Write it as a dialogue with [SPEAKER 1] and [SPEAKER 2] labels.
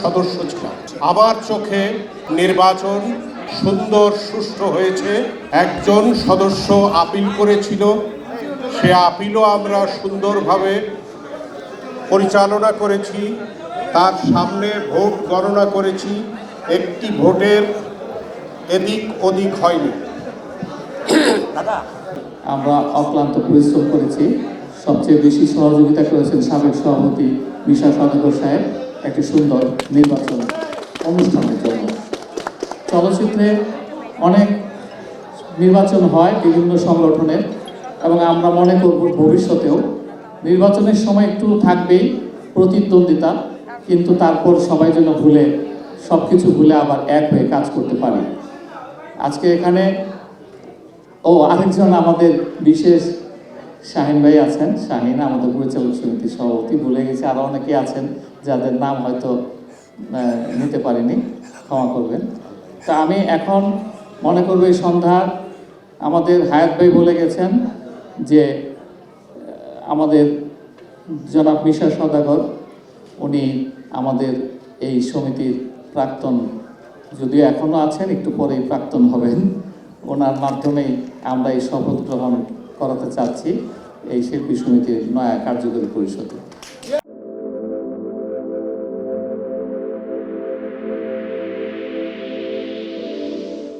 [SPEAKER 1] সদস্য ছিলাম। আমার চোখে নির্বাচন সুন্দর সুষ্ঠু হয়েছে। একজন সদস্য আপিল করেছিল, সে আপিলও আমরা সুন্দরভাবে পরিচালনা করেছি। তার সামনে ভোট গণনা করেছি, একটি ভোটের এদিক ওদিক হয়নি।
[SPEAKER 2] আমরা অক্লান্ত পরিশ্রম করেছি। সবচেয়ে বেশি সহযোগিতা করেছেন সাবেক সভাপতি মিশা সওদাগর সাহেব একটি সুন্দর নির্বাচন অনুষ্ঠানের জন্য। চলচ্চিত্রে অনেক নির্বাচন হয় বিভিন্ন সংগঠনের, এবং আমরা মনে করব ভবিষ্যতেও নির্বাচনের সময় একটু থাকবেই প্রতিদ্বন্দ্বিতা, কিন্তু তারপর সবাই যেন সব কিছু ভুলে আবার এক হয়ে কাজ করতে পারি। আজকে এখানে আরেকজন আমাদের বিশেষ শাহিন ভাই আছেন। শাহিন আমাদের পরিচালক সমিতির সভাপতি, ভুলে গেছি আরও অনেকে আছেন যাদের নাম হয়তো নিতে পারিনি, ক্ষমা করবেন। তা আমি এখন মনে করব এই সন্ধ্যা আমাদের হায়াত ভাই বলে গেছেন যে আমাদের জনাব মিশা সওদাগর উনি আমাদের এই সমিতির প্রাক্তন, যদিও এখনও আছেন, একটু পরেই প্রাক্তন হবেন। ওনার মাধ্যমেই আমরা এই শপথ গ্রহণ করাতে চাচ্ছি এই শিল্পী সমিতির নয়া কার্যকরী পরিষদে।